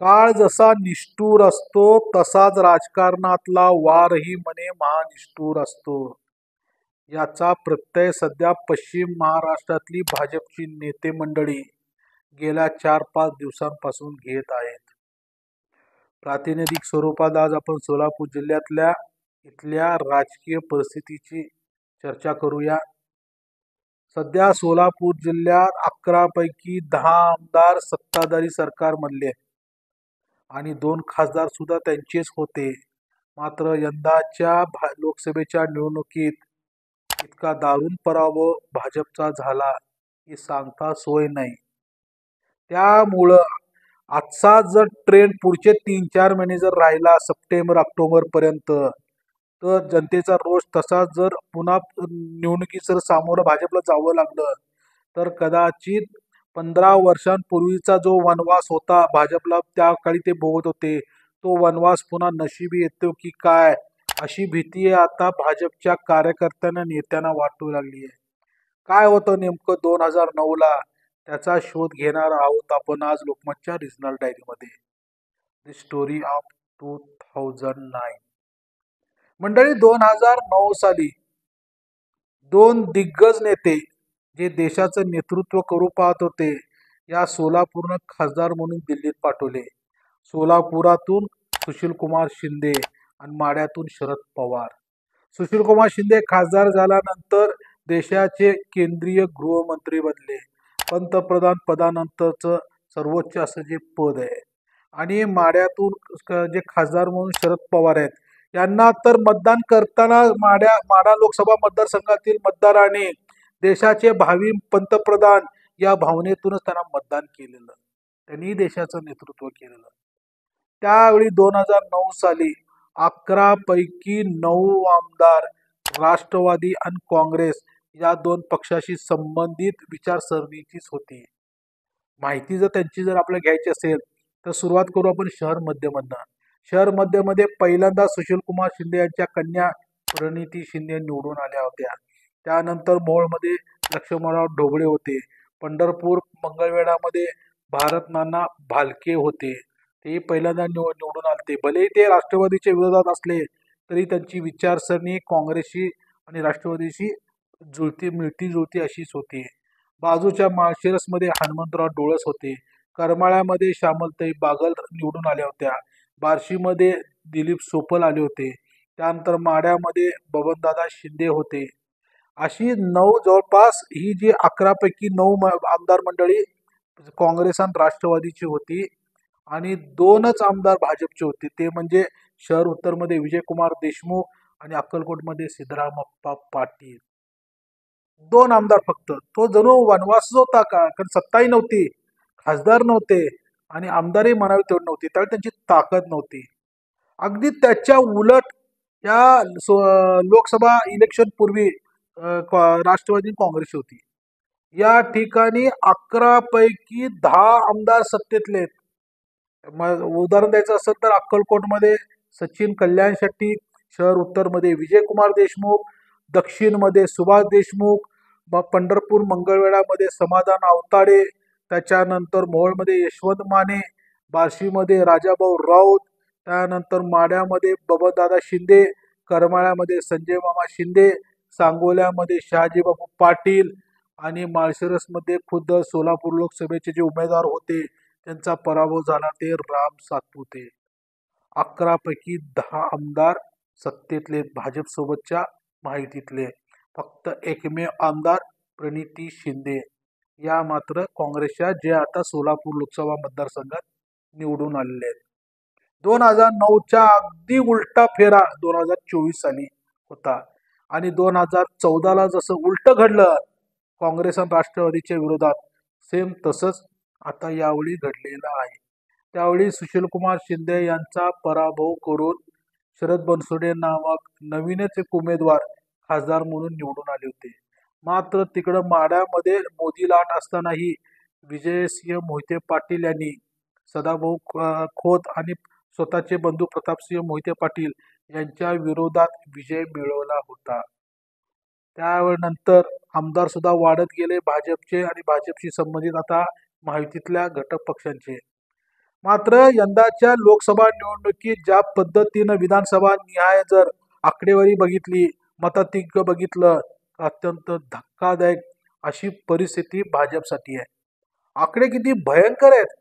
काळ जसा निष्ठुर असतो तसाच राजकारणातला वारही म्हणे महानिष्ठुर असतो. याचा प्रत्यय सध्या पश्चिम महाराष्ट्रातली भाजपची नेते मंडळी गेल्या 4-5 दिवसांपासून घेत आहेत. प्रातिनिधिक स्वरूपात आज आपण सोलापूर जिल्ह्यातल्या इथल्या राजकीय परिस्थितीची चर्चा करूया. सध्या सोलापूर जिल्ह्यात 11 पैकी 10 आमदार सत्ताधारी सरकारमधले आहेत आणि 2 खासदार सुद्धा त्यांचेच होते. मात्र यंदाच्या लोकसभेच्या निवडणुकीत इतका दारुण पराभव भाजपचा झाला की सांगता सोय नाही. त्यामुळं आजचा जर ट्रेंड पुढचे 3-4 महिने जर राहिला सप्टेंबर ऑक्टोबर पर्यंत, तर जनतेचा रोष तसाच जर पुन्हा निवडणुकीत जर सामोरं भाजपला जावं लागलं तर कदाचित 15 वर्षांपूर्वीचा जो वनवास होता भाजपला त्या काळी ते भोगत होते, तो वनवास पुन्हा नशिबी येतो की काय अशी भीती आता भाजपच्या कार्यकर्त्यांना नेत्यांना वाटू लागली आहे. काय होतं नेमकं 2009ला त्याचा शोध घेणार आहोत आपण आज लोकमतच्या रिजनल डायरीमध्ये. The story of 2009. मंडळी 2009 साली 2 दिग्गज नेते जे देशाचं नेतृत्व करू पाहत होते या सोलापूरनं खासदार म्हणून दिल्लीत पाठवले. सोलापुरातून सुशीलकुमार शिंदे आणि माढ्यातून शरद पवार. सुशीलकुमार शिंदे खासदार झाल्यानंतर देशाचे केंद्रीय गृहमंत्री बनले. पंतप्रधान पदानंतरचं सर्वोच्च असं जे पद आहे. आणि माढ्यातून जे खासदार म्हणून शरद पवार आहेत यांना तर मतदान करताना माढा लोकसभा मतदारसंघातील मतदारांनी देशाचे भावी पंतप्रधान या भावनेतूनच त्यांना मतदान केलेलं. त्यांनी देशाचं नेतृत्व केलेलं. त्यावेळी 2009 साली 11 पैकी 9 आमदार राष्ट्रवादी आणि काँग्रेस या 2 पक्षाशी संबंधित विचारसरणीचीच होती. माहिती जर त्यांची जर आपल्याला घ्यायची असेल तर सुरुवात करू आपण शहर मध्यमधनं. शहर मध्यमध्ये पहिल्यांदा सुशीलकुमार शिंदे यांच्या कन्या प्रणिती शिंदे निवडून आल्या होत्या. त्यानंतर मोहोळमध्ये लक्ष्मणराव ढोबळे होते. पंढरपूर मंगळवेढामध्ये भारत नाना भालके होते. ते पहिल्यांदा निवडून आलते. भले ते राष्ट्रवादीच्या विरोधात असले तरी त्यांची विचारसरणी काँग्रेसशी आणि राष्ट्रवादीशी मिळती जुळती अशीच होती. बाजूच्या माळशिरसमध्ये हनुमंतराव डोळस होते. करमाळ्यामध्ये श्यामलताई बागल निवडून आल्या होत्या. बार्शीमध्ये दिलीप सोपल आले होते. त्यानंतर माढ्यामध्ये बबनदादा शिंदे होते. अशी 9 जवळपास ही जी 11 पैकी 9 आमदार मंडळी काँग्रेस आणि राष्ट्रवादीची होती आणि 2च आमदार भाजपचे होते. ते म्हणजे शहर उत्तरमध्ये विजयकुमार देशमुख आणि अक्कलकोटमध्ये सिद्धरामप्पा पाटील. 2 आमदार फक्त. तो जणू वनवासच होता का? कारण सत्ताही नव्हती, खासदार नव्हते आणि आमदारही म्हणावे तेवढे नव्हते. त्यावेळी त्यांची ताकद नव्हती. अगदी त्याच्या उलट या लोकसभा इलेक्शन पूर्वी राष्ट्रवादी काँग्रेस होती. या ठिकाणी 11 पैकी 10 आमदार सत्तेतले आहेत. उदाहरण द्यायचं असेल तर अक्कलकोटमध्ये सचिन कल्याण शेट्टी, शहर उत्तरमध्ये विजयकुमार देशमुख, दक्षिणमध्ये सुभाष देशमुख, पंढरपूर मंगळवेढामध्ये समाधान आवताडे, त्याच्यानंतर मोहोळमध्ये यशवंत माने, बार्शीमध्ये राजाभाऊ राऊत, त्यानंतर माढ्यामध्ये बबनदादा शिंदे, करमाळ्यामध्ये संजय मामा शिंदे, सांगोल्यामध्ये शहाजीबाबू पाटील आणि माळशिरसमध्ये खुद्द सोलापूर लोकसभेचे जे उमेदवार होते त्यांचा पराभव झाला ते राम सातपुते. 11 पैकी 10 आमदार सत्तेतले भाजपसोबतच्या माहितीतले. फक्त एकमेव आमदार प्रणिती शिंदे या मात्र काँग्रेसच्या जे आता सोलापूर लोकसभा मतदारसंघात निवडून आलेले आहेत. 2009च्या अगदी उलटा फेरा 2024 साली होता आणि 2014ला जसं उलट घडलं काँग्रेस आणि राष्ट्रवादीच्या विरोधात सेम तसंच आता यावेळी घडलेलं आहे. त्यावेळी सुशीलकुमार शिंदे यांचा पराभव करून शरद बनसोडे नामक नवीनच एक उमेदवार खासदार म्हणून निवडून आले होते. मात्र तिकडं माढ्यामध्ये मोदी लाट असतानाही विजयसिंह मोहिते पाटील यांनी सदाभाऊ खोत आणि स्वतःचे बंधू प्रतापसिंह मोहिते पाटील यांच्या विरोधात विजय मिळवला होता. त्यानंतर आमदार सुद्धा वाढत गेले भाजपचे आणि भाजपशी संबंधित आता महायुतीतल्या घटक पक्षांचे. मात्र यंदाच्या लोकसभा निवडणुकीत ज्या पद्धतीनं विधानसभा निहाय जर आकडेवारी बघितली, मताधिक्य बघितलं, अत्यंत धक्कादायक अशी परिस्थिती भाजपसाठी आहे. आकडे किती भयंकर आहेत.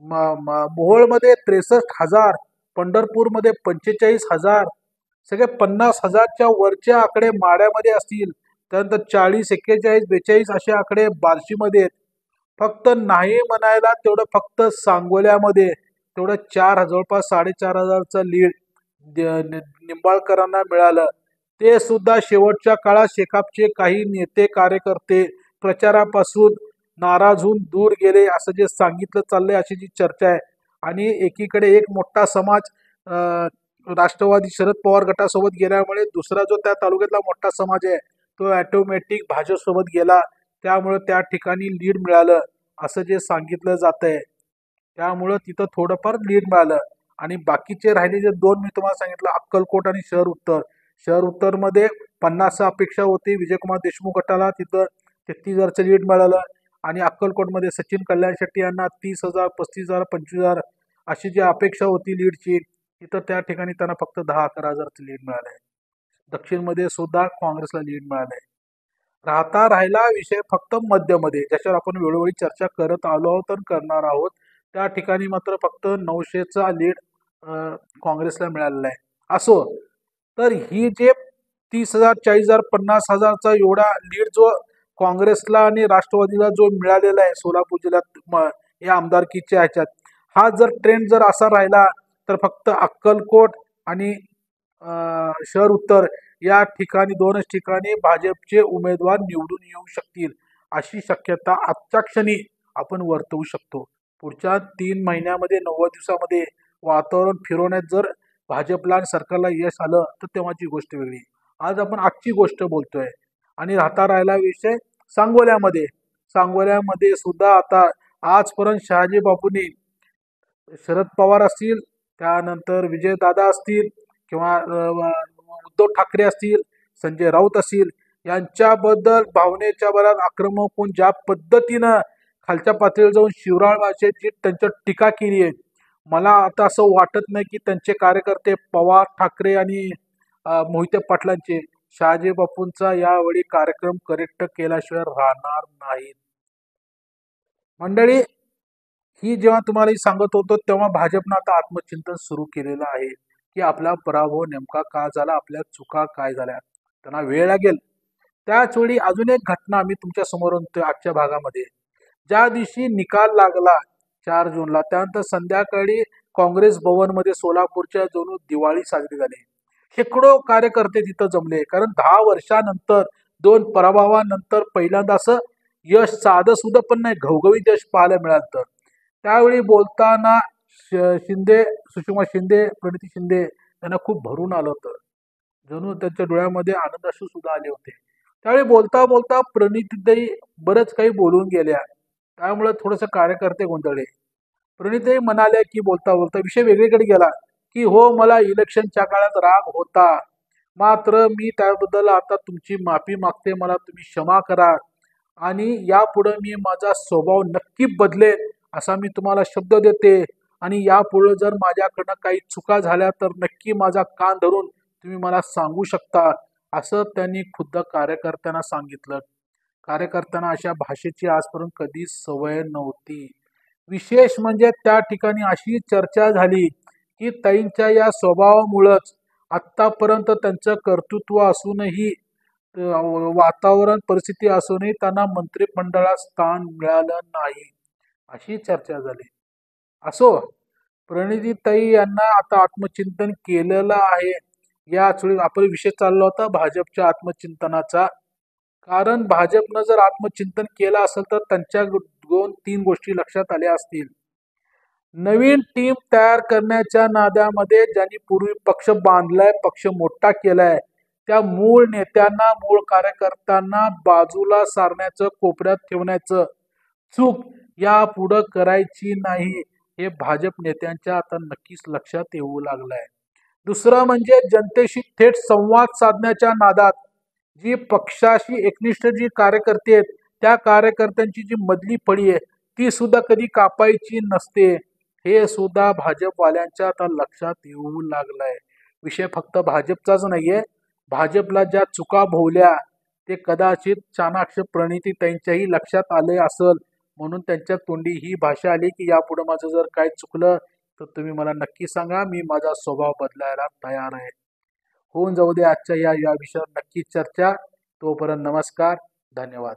मोहोळमध्ये 63,000, पंढरपूरमध्ये 45,000, सगळे 50,000च्या वरचे आकडे माड्यामध्ये असतील. त्यानंतर 40, 41, 42 असे आकडे बार्शीमध्ये आहेत. फक्त नाही म्हणायला तेवढं फक्त सांगोल्यामध्ये तेवढं जवळपास 4,500चं लीड निंबाळकरांना मिळालं. ते सुद्धा शेवटच्या काळात शेकापचे काही नेते कार्यकर्ते प्रचारापासून नाराज होऊन दूर गेले असं जे सांगितलं चाललंय, अशी जी चर्चा आहे. आणि एकीकडे एक मोठा समाज राष्ट्रवादी शरद पवार गटासोबत गेल्यामुळे दुसरा जो त्या तालुक्यातला मोठा समाज आहे तो ऑटोमॅटिक भाजपसोबत गेला. त्यामुळे त्या ठिकाणी लीड मिळालं असं जे सांगितलं जात आहे. त्यामुळं तिथं थोडंफार लीड मिळालं. आणि बाकीचे राहिले जे दोन मी तुम्हाला सांगितलं, अक्कलकोट आणि शहर उत्तर. शहर उत्तरमध्ये 50 अपेक्षा होती विजयकुमार देशमुख गटाला, तिथं 33,000चं लीड मिळालं. आणि अक्कलकोटमध्ये सचिन कल्याण शेट्टी यांना 30,000, 35,000, 25,000 अशी जी अपेक्षा होती लीडची, तिथं त्या ठिकाणी त्यांना फक्त 10-11,000चं लीड मिळालंय. दक्षिणमध्ये सुद्धा काँग्रेसला लीड मिळालंय. राहिला विषय फक्त मध्यमध्ये, ज्याच्यावर आपण वेळोवेळी चर्चा करत आलो आहोत आणि करणार आहोत. त्या ठिकाणी मात्र फक्त 900चा लीड काँग्रेसला मिळालेला आहे. असो, तर ही जे 30,000, 40,000, 50,000चा एवढा लीड जो काँग्रेसला आणि राष्ट्रवादीला जो मिळालेला आहे सोलापूर जिल्ह्यात या आमदारकीच्या ह्याच्यात, हा जर ट्रेंड जर असा राहिला तर फक्त अक्कलकोट आणि शहर उत्तर या ठिकाणी दोनच ठिकाणी भाजपचे उमेदवार निवडून येऊ शकतील अशी शक्यता आजच्या क्षणी आपण वर्तवू शकतो. पुढच्या 3 महिन्यामध्ये 90 दिवसामध्ये वातावरण फिरवण्यात जर भाजपला आणि सरकारला यश आलं तर तेव्हाची गोष्ट वेगळी. आज आपण आजची गोष्ट बोलतोय. आणि राहिला विषय सांगोल्यामध्ये सुद्धा आता आजपर्यंत शहाजी बापूंनी शरद पवार असतील, त्यानंतर विजयदादा असतील किंवा उद्धव ठाकरे असतील, संजय राऊत असतील, यांच्याबद्दल भावनेच्या भरात आक्रमक होऊन ज्या पद्धतीनं खालच्या पातळीवर जाऊन शिवराळ भाषेची त्यांच्यावर टीका केली आहे, मला आता असं वाटत नाही की त्यांचे कार्यकर्ते पवार, ठाकरे आणि मोहिते पाटलांचे शहाजी बापूंचा यावेळी कार्यक्रम करेक्ट केल्याशिवाय राहणार नाहीत. मंडळी, ही जेव्हा तुम्हाला सांगत होतो तेव्हा भाजपनं आता आत्मचिंतन सुरू केलेलं आहे की आपला पराभव नेमका का झाला, आपल्या चुका काय झाल्या. त्यांना वेळ लागेल. त्याच वेळी अजून एक घटना मी तुमच्या समोर आणतोय आजच्या भागामध्ये. ज्या दिवशी निकाल लागला 4 जूनला, त्यानंतर संध्याकाळी काँग्रेस भवनमध्ये सोलापूरच्या जणू दिवाळी साजरी झाली. शेकडो कार्यकर्ते तिथं जमले, कारण 10 वर्षानंतर 2 पराभवानंतर पहिल्यांदा असं यश, साधं सुद्धा पण नाही, घवघवीत यश पाहायला मिळालं. त्यावेळी बोलताना शिंदे, सुषमा शिंदे, प्रणिती शिंदे यांना खूप भरून आलं होतं. जणू त्यांच्या डोळ्यामध्ये आनंदाश्रू सुद्धा आले होते. त्यावेळी बोलता बोलता प्रणितीताई बरंच काही बोलून गेल्या. त्यामुळे थोडंसं कार्यकर्ते गोंधळले. प्रणितीताई म्हणाले की बोलता बोलता विषय वेगळीकडे गेला की हो, मला इलेक्शनच्या काळात राग होता, मात्र मी त्याबद्दल आता तुमची माफी मागते, मला तुम्ही क्षमा करा आणि यापुढे मी माझा स्वभाव नक्की बदलेन असा मी तुम्हाला शब्द देते. आणि यापुढे जर माझ्याकडनं काही चुका झाल्या तर नक्की माझा कान धरून तुम्ही मला सांगू शकता असं त्यांनी खुद्द कार्यकर्त्यांना सांगितलं. कार्यकर्त्यांना अशा भाषेची आजपर्यंत कधीच सवय नव्हती. विशेष म्हणजे त्या ठिकाणी अशी चर्चा झाली की ताईंच्या या स्वभावामुळंच आत्तापर्यंत त्यांचं कर्तृत्व असूनही, वातावरण परिस्थिती असूनही त्यांना मंत्रिमंडळात स्थान मिळालं नाही अशी चर्चा झाली. असो, प्रणितीताई यांना आता आत्मचिंतन केलेलं आहे. याच वेळी आपण विषय चालला होता भाजपच्या आत्मचिंतनाचा. कारण भाजपनं जर आत्मचिंतन केलं असेल तर त्यांच्या 2-3 गोष्टी लक्षात आल्या असतील. नवीन टीम तयार करण्याच्या नादामध्ये ज्यांनी पूर्वी पक्ष बांधलाय, पक्ष मोठा केलाय, त्या मूळ नेत्यांना, मूळ कार्यकर्त्यांना बाजूला सारण्याचं, कोपऱ्यात ठेवण्याचं चूक यापुढं करायची नाही, हे भाजप नेत्यांच्या आता नक्कीच लक्षात येऊ लागलंय. दुसरं म्हणजे जनतेशी थेट संवाद साधण्याच्या नादात जी पक्षाशी एकनिष्ठ जी कार्यकर्ते आहेत, त्या कार्यकर्त्यांची जी मधली फळी आहे ती सुद्धा कधी कापायची नसते. हे सुद्धा भाजपवाल्यांच्या आता लक्षात येऊ लागलंय. विषय फक्त भाजपचाच नाहीये. भाजपला ज्या चुका भोवल्या ते कदाचित चाणाक्ष प्रणितीताईंच्याही लक्षात आले असल, म्हणून त्यांच्या तोंडी ही भाषा आली की यापुढे माझं जर काय चुकलं तर तुम्ही मला नक्की सांगा, मी माझा स्वभाव बदलायला तयार आहे. होऊन जाऊ दे आजच्या या या विषयावर नक्की चर्चा. तोपर्यंत नमस्कार, धन्यवाद.